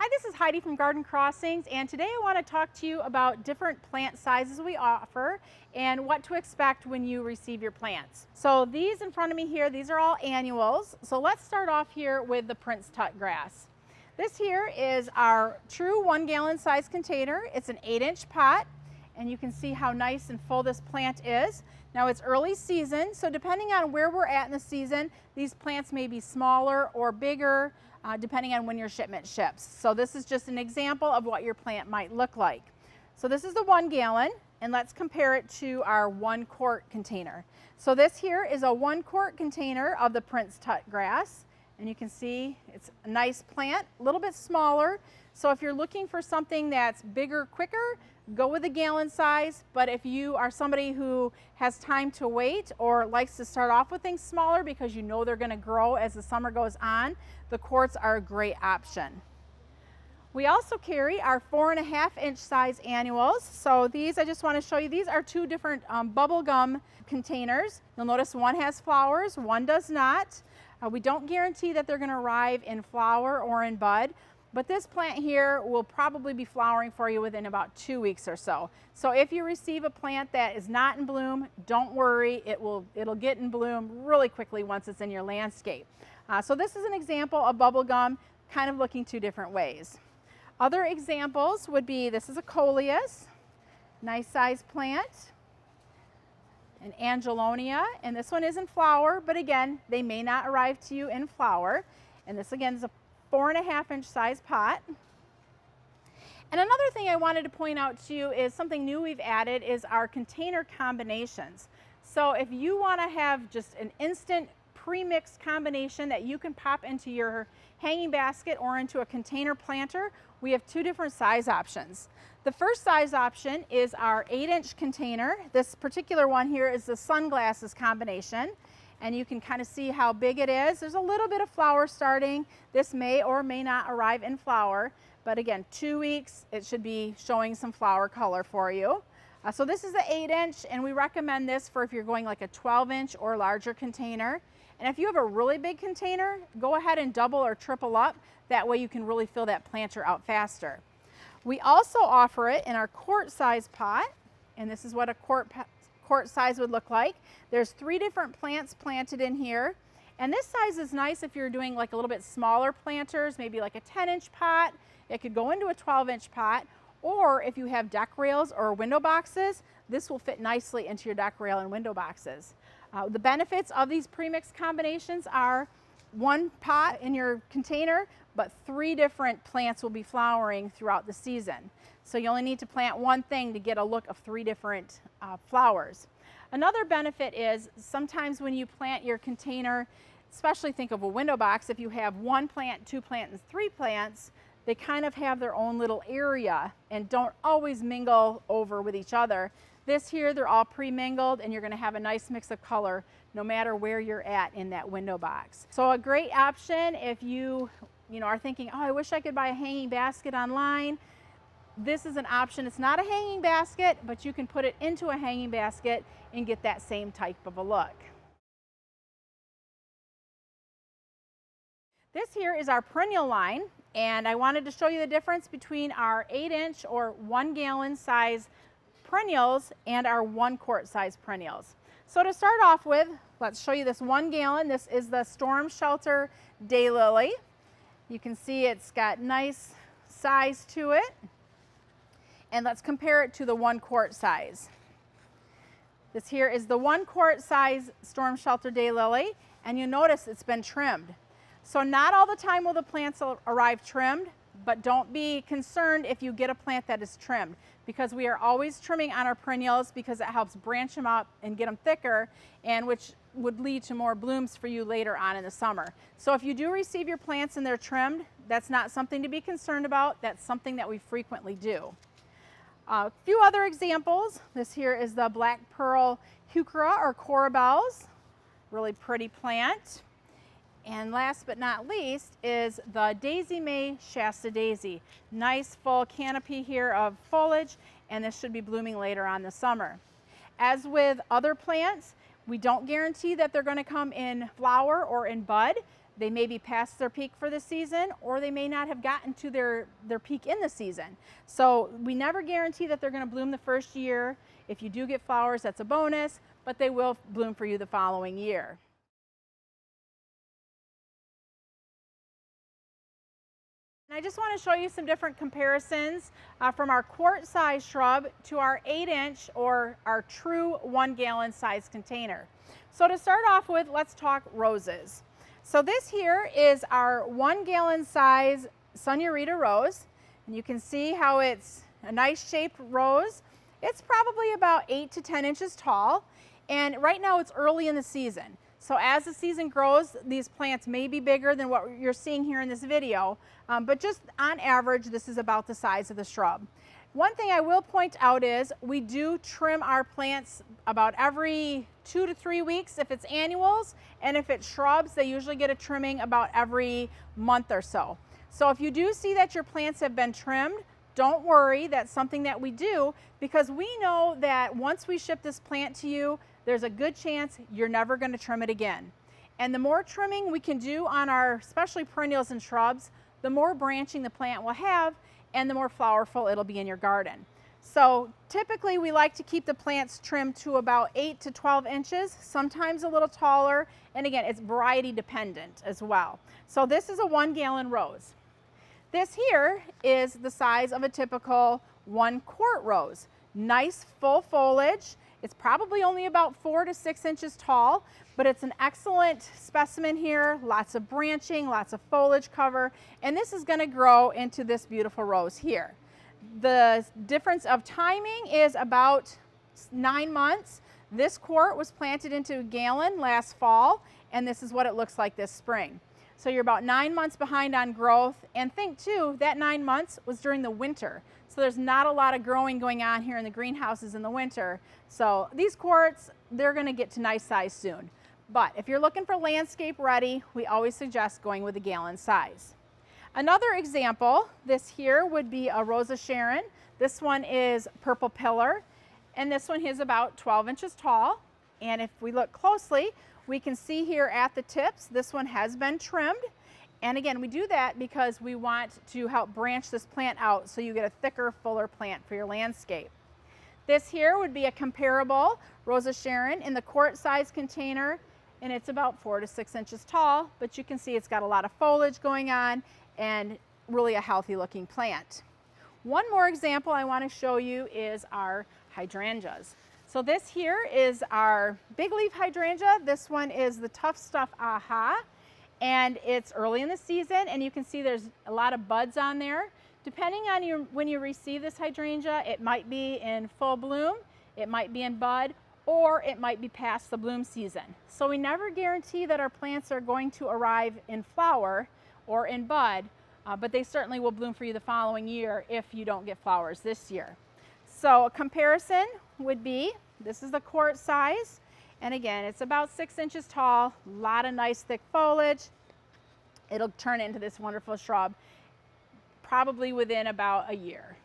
Hi, this is Heidi from Garden Crossings, and today I want to talk to you about different plant sizes we offer and what to expect when you receive your plants. So these in front of me here, these are all annuals. So let's start off here with the Princeton Grass. This here is our true 1 gallon size container. It's an 8-inch pot, and you can see how nice and full this plant is. Now it's early season, so depending on where we're at in the season, these plants may be smaller or bigger, depending on when your shipment ships. So this is just an example of what your plant might look like. So this is the 1 gallon, and let's compare it to our 1 quart container. So this here is a 1 quart container of the Princeton Grass, and you can see it's a nice plant, a little bit smaller. So if you're looking for something that's bigger, quicker, go with the gallon size. But if you are somebody who has time to wait or likes to start off with things smaller because you know they're going to grow as the summer goes on, the quarts are a great option. We also carry our 4.5-inch size annuals. So these, I just want to show you, these are 2 different bubble gum containers. You'll notice one has flowers, one does not. We don't guarantee that they're going to arrive in flower or in bud, but this plant here will probably be flowering for you within about 2 weeks or so. So if you receive a plant that is not in bloom, don't worry, it'll get in bloom really quickly once it's in your landscape. So this is an example of bubble gum, kind of looking 2 different ways. Other examples would be, this is a coleus, nice size plant, an angelonia, and this one is in flower, but again, they may not arrive to you in flower. And this again is a 4.5-inch size pot. And another thing I wanted to point out to you is something new we've added is our container combinations. So if you want to have just an instant pre-mixed combination that you can pop into your hanging basket or into a container planter, we have 2 different size options. The first size option is our 8-inch container. This particular one here is the sunglasses combination, and you can kind of see how big it is. There's a little bit of flower starting. This may or may not arrive in flower, but again, 2 weeks, it should be showing some flower color for you. So this is the 8-inch, and we recommend this for if you're going like a 12-inch or larger container. And if you have a really big container, go ahead and double or triple up. That way you can really fill that planter out faster. We also offer it in our quart size pot, and this is what a quart size would look like. There's 3 different plants planted in here, and this size is nice if you're doing like a little bit smaller planters, maybe like a 10-inch pot. It could go into a 12-inch pot, or if you have deck rails or window boxes, this will fit nicely into your deck rail and window boxes. The benefits of these premixed combinations are 1 pot in your container, but 3 different plants will be flowering throughout the season. So you only need to plant 1 thing to get a look of 3 different flowers. Another benefit is sometimes when you plant your container, especially think of a window box, if you have 1 plant, 2 plants, and 3 plants, they kind of have their own little area and don't always mingle over with each other. This here, they're all pre-mingled, and you're going to have a nice mix of color no matter where you're at in that window box. So a great option if you are thinking, oh, I wish I could buy a hanging basket online. This is an option. It's not a hanging basket, but you can put it into a hanging basket and get that same type of a look. This here is our perennial line, and I wanted to show you the difference between our 8-inch or 1 gallon size perennials and our 1 quart size perennials. So to start off with, let's show you this 1 gallon. This is the Storm Shelter Daylily. You can see it's got nice size to it. And let's compare it to the 1 quart size. This here is the 1 quart size Storm Shelter Daylily, and you notice it's been trimmed. So not all the time will the plants arrive trimmed, but don't be concerned if you get a plant that is trimmed, because we are always trimming on our perennials because it helps branch them up and get them thicker, and which would lead to more blooms for you later on in the summer. So if you do receive your plants and they're trimmed, that's not something to be concerned about. That's something that we frequently do. A few other examples. This here is the Black Pearl Heuchera or Corabels. Really pretty plant. And last but not least is the Daisy May Shasta Daisy. Nice full canopy here of foliage, and this should be blooming later on this summer. As with other plants, we don't guarantee that they're going to come in flower or in bud, They may be past their peak for the season, or they may not have gotten to their peak in the season. So we never guarantee that they're going to bloom the first year. If you do get flowers, that's a bonus, but they will bloom for you the following year. And I just want to show you some different comparisons from our quart size shrub to our 8-inch or our true 1-gallon size container. So to start off with, let's talk roses. So this here is our 1-gallon size Sunurita Rose, and you can see how it's a nice shaped rose. It's probably about 8 to 10 inches tall, and right now it's early in the season. So as the season grows, these plants may be bigger than what you're seeing here in this video, but just on average, this is about the size of the shrub. One thing I will point out is we do trim our plants about every 2 to 3 weeks if it's annuals, and if it's shrubs, they usually get a trimming about every month or so. So if you do see that your plants have been trimmed, don't worry, that's something that we do, because we know that once we ship this plant to you, there's a good chance you're never going to trim it again. And the more trimming we can do on our, especially perennials and shrubs, the more branching the plant will have, and the more flowerful it'll be in your garden. So typically we like to keep the plants trimmed to about 8 to 12 inches, sometimes a little taller, and again, it's variety dependent as well. So this is a 1-gallon rose. This here is the size of a typical 1-quart rose. Nice full foliage. It's probably only about 4 to 6 inches tall, but it's an excellent specimen here. Lots of branching, lots of foliage cover, and this is going to grow into this beautiful rose here. The difference of timing is about 9 months. This quart was planted into a gallon last fall, and this is what it looks like this spring. So you're about 9 months behind on growth, and think too, that 9 months was during the winter. So there's not a lot of growing going on here in the greenhouses in the winter. So these quarts, they're gonna get to nice size soon. But if you're looking for landscape ready, we always suggest going with a gallon size. Another example, this here would be a Rosa Sharon. This one is purple pillar, and this one is about 12 inches tall. And if we look closely, we can see here at the tips, this one has been trimmed. And again, we do that because we want to help branch this plant out so you get a thicker, fuller plant for your landscape. This here would be a comparable Rosa Sharon in the quart size container, and it's about 4 to 6 inches tall, but you can see it's got a lot of foliage going on and really a healthy looking plant. One more example I want to show you is our hydrangeas. So this here is our big leaf hydrangea. This one is the Tough Stuff Aha, and it's early in the season, and you can see there's a lot of buds on there. Depending on when you receive this hydrangea, it might be in full bloom, it might be in bud, or it might be past the bloom season. So we never guarantee that our plants are going to arrive in flower or in bud, but they certainly will bloom for you the following year if you don't get flowers this year. So a comparison would be, this is the quart size, and again, it's about 6 inches tall, a lot of nice thick foliage. It'll turn into this wonderful shrub probably within about a year.